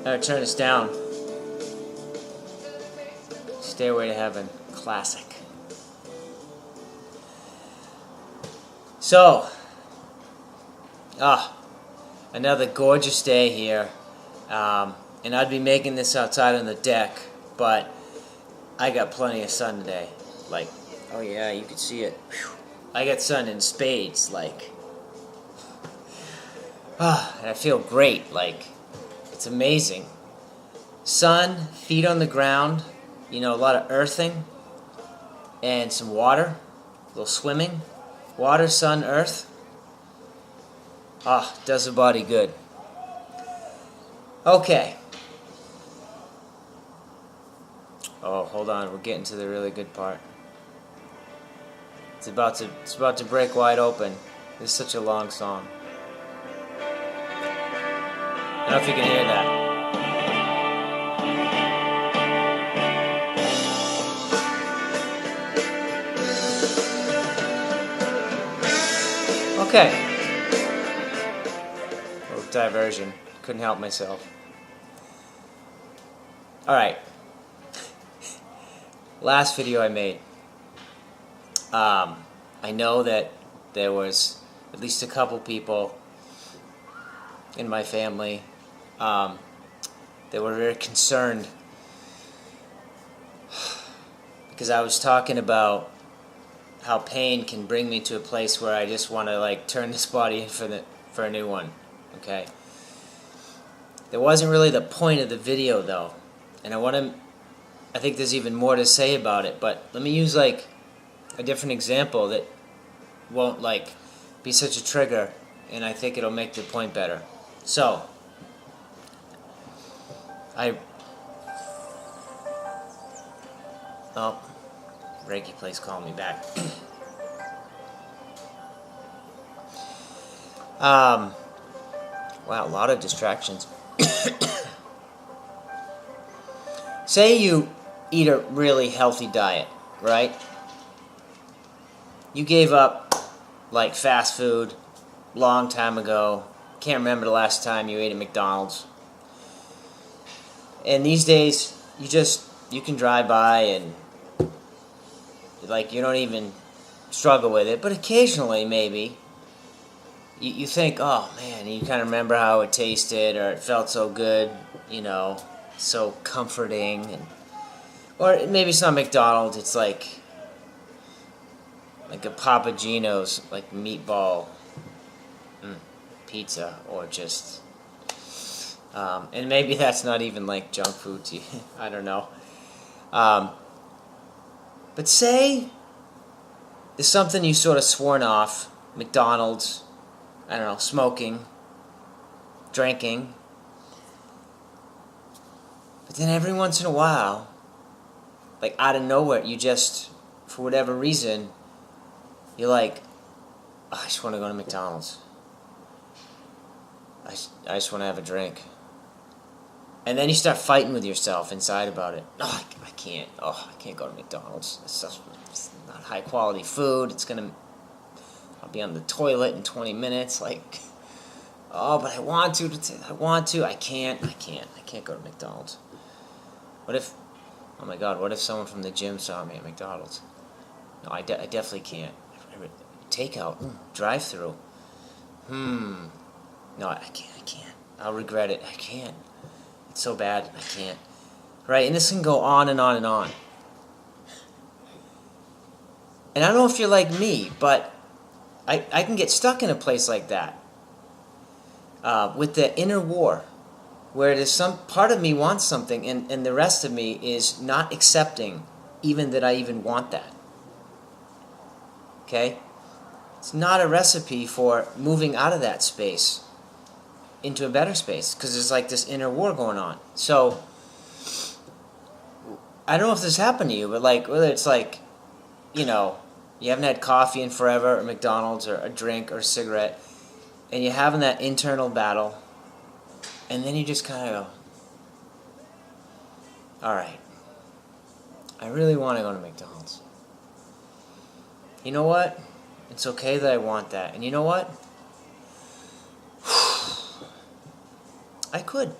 Gotta turn this down. Stairway to Heaven. Classic. So, another gorgeous day here. And I'd be making this outside on the deck, but I got plenty of sun today. Like, oh yeah, you can see it. Whew. I got sun in spades, like. And I feel great, like, it's amazing. Sun, feet on the ground, you know, a lot of earthing, and some water, a little swimming. Water, sun, earth. Does the body good. Okay. Oh, hold on, we're getting to the really good part. It's about to break wide open. This is such a long song. I don't know if you can hear that. Okay. A little diversion. Couldn't help myself. Alright. Last video I made. I know that there was at least a couple people in my family that were very concerned because I was talking about how pain can bring me to a place where I just want to like turn this body in for a new one. Okay. That wasn't really the point of the video though, and I think there's even more to say about it, but let me use like a different example that won't like be such a trigger, and I think it'll make the point better. So, Reiki place calling me back. Wow, a lot of distractions. Say you eat a really healthy diet, right? You gave up like fast food long time ago. Can't remember the last time you ate at McDonald's. And these days, you can drive by and like you don't even struggle with it, but occasionally maybe you think, oh man, you kind of remember how it tasted or it felt so good, you know, so comforting, or maybe it's not McDonald's, it's like a Papa Gino's, like meatball pizza, or just and maybe that's not even like junk food to you. I don't know. But say there's something you sort of sworn off, McDonald's, I don't know, smoking, drinking, but then every once in a while, like out of nowhere, you just, for whatever reason, you're like, oh, I just want to go to McDonald's. I just want to have a drink. And then you start fighting with yourself inside about it. Oh, I can't. Oh, I can't go to McDonald's. It's not high quality food. I'll be on the toilet in 20 minutes. Like, oh, but I want to. I can't go to McDonald's. What if, oh my God, what if someone from the gym saw me at McDonald's? No, I definitely can't. Takeout, drive-through. No, I can't. I'll regret it. I can't. It's so bad. I can't. Right? And this can go on and on and on. And I don't know if you're like me, but I can get stuck in a place like that. With the inner war, where there's some part of me wants something, and the rest of me is not accepting even that I even want that. Okay? It's not a recipe for moving out of that space into a better space, because there's like this inner war going on. So I don't know if this happened to you, but like whether it's like, you know, you haven't had coffee in forever, or McDonald's, or a drink, or a cigarette, and you're having that internal battle, and then you just kind of go, alright, I really want to go to McDonald's. You know what? It's okay that I want that. And you know what? I could.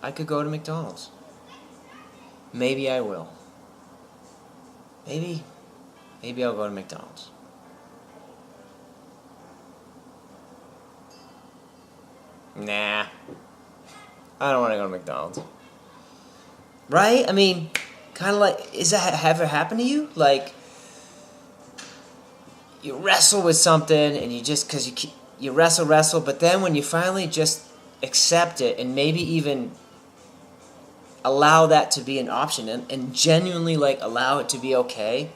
I could go to McDonald's. Maybe I will. Maybe I'll go to McDonald's. Nah. I don't want to go to McDonald's. Right? I mean, kind of like, is that ever happened to you? Like, you wrestle with something, and you just, because you wrestle, but then when you finally just accept it, and maybe even allow that to be an option, and genuinely, like, allow it to be okay,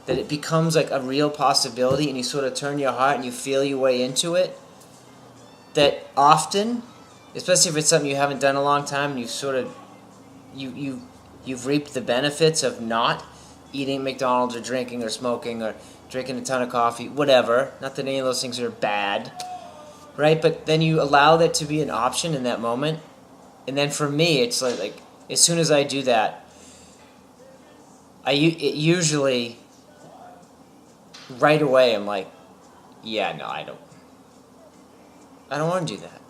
that it becomes, like, a real possibility, and you sort of turn your heart, and you feel your way into it, that often, especially if it's something you haven't done in a long time, and you've sort of, you've reaped the benefits of not eating McDonald's or drinking or smoking or drinking a ton of coffee, whatever. Not that any of those things are bad, right? But then you allow that to be an option in that moment. And then for me, it's like as soon as I do that, it usually right away I'm like, yeah, no, I don't want to do that.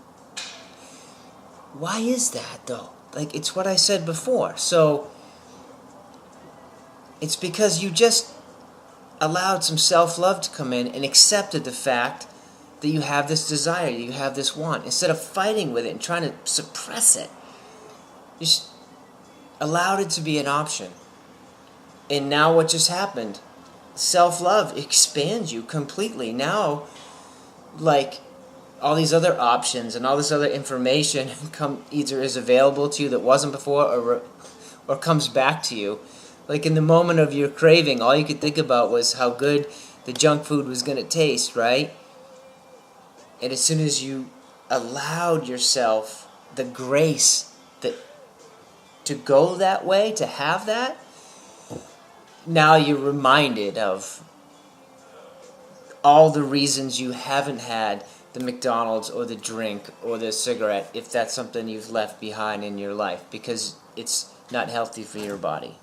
Why is that though? Like, it's what I said before. So it's because you just allowed some self-love to come in and accepted the fact that you have this desire, you have this want. Instead of fighting with it and trying to suppress it, you just allowed it to be an option. And now what just happened? Self-love expands you completely. Now, like, all these other options and all this other information either is available to you that wasn't before, or comes back to you. Like, in the moment of your craving, all you could think about was how good the junk food was going to taste, right? And as soon as you allowed yourself the grace to go that way, to have that, now you're reminded of all the reasons you haven't had the McDonald's or the drink or the cigarette, if that's something you've left behind in your life, because it's not healthy for your body.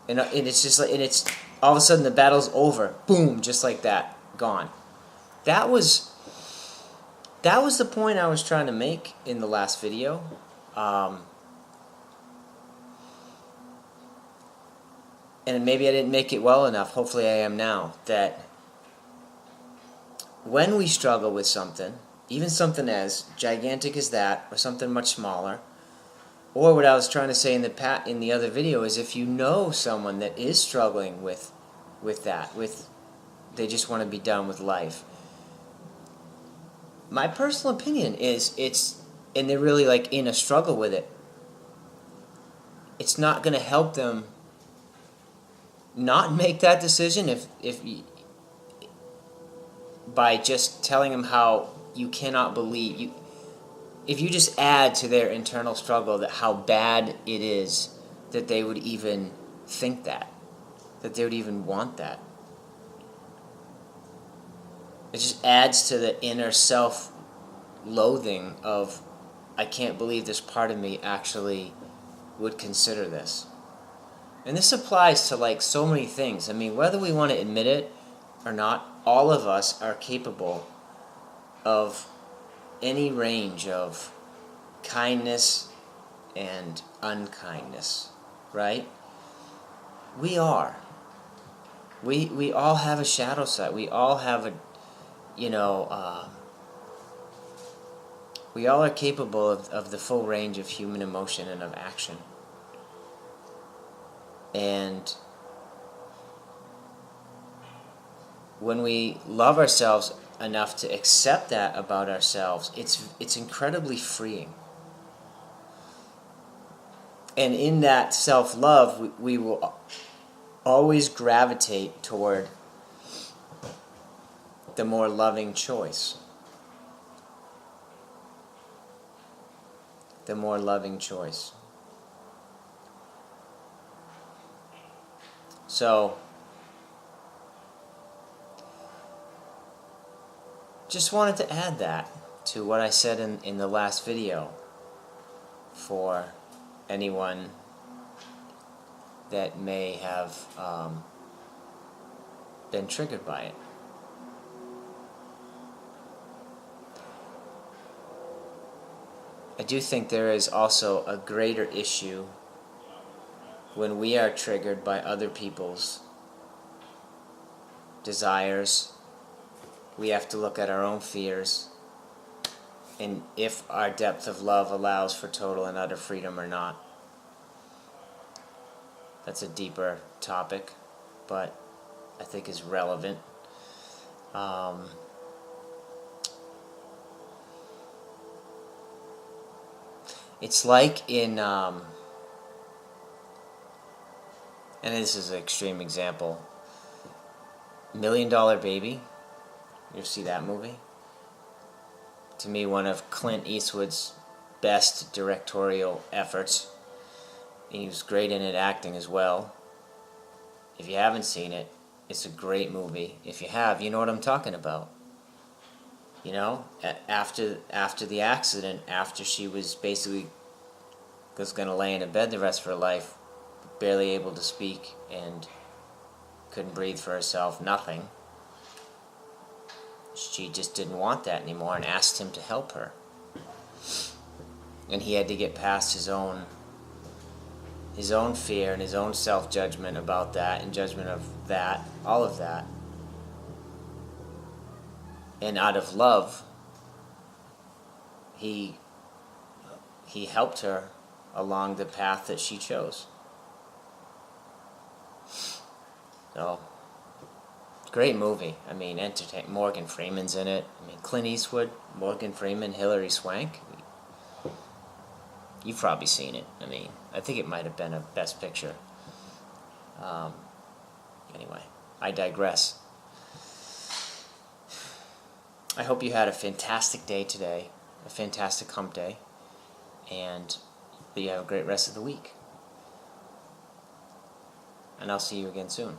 And it's just like, and it's all of a sudden the battle's over. Boom, just like that, gone. That was the point I was trying to make in the last video. And maybe I didn't make it well enough. Hopefully I am now. That when we struggle with something, even something as gigantic as that, or something much smaller, or what I was trying to say in the other video is, if you know someone that is struggling with they just want to be done with life. My personal opinion is and they're really like in a struggle with it. It's not going to help them not make that decision by just telling them how you cannot believe if you just add to their internal struggle that how bad it is that they would even think that they would even want that. It just adds to the inner self-loathing of, I can't believe this part of me actually would consider this. And this applies to like so many things. I mean, whether we want to admit it or not, all of us are capable of any range of kindness and unkindness, right? We are. We all have a shadow side. We all have we all are capable of the full range of human emotion and of action. And when we love ourselves enough to accept that about ourselves, it's incredibly freeing. And in that self-love, we will always gravitate toward the more loving choice. The more loving choice. So, just wanted to add that to what I said in the last video for anyone that may have been triggered by it. I do think there is also a greater issue when we are triggered by other people's desires. We have to look at our own fears and if our depth of love allows for total and utter freedom or not. That's a deeper topic, but I think is relevant. It's like in, and this is an extreme example, $1 Million Baby. You ever see that movie? To me, one of Clint Eastwood's best directorial efforts. He was great in it, acting as well. If you haven't seen it, it's a great movie. If you have, you know what I'm talking about. You know, after the accident, after she was basically was going to lay in a bed the rest of her life, barely able to speak and couldn't breathe for herself, nothing. She just didn't want that anymore and asked him to help her. And he had to get past his own fear and his own self-judgment about that and judgment of that, all of that. And out of love, he helped her along the path that she chose. So, great movie. I mean, Morgan Freeman's in it. I mean, Clint Eastwood, Morgan Freeman, Hilary Swank. You've probably seen it. I mean, I think it might have been a Best Picture. Anyway, I digress. I hope you had a fantastic day today, a fantastic hump day, and that you have a great rest of the week. And I'll see you again soon.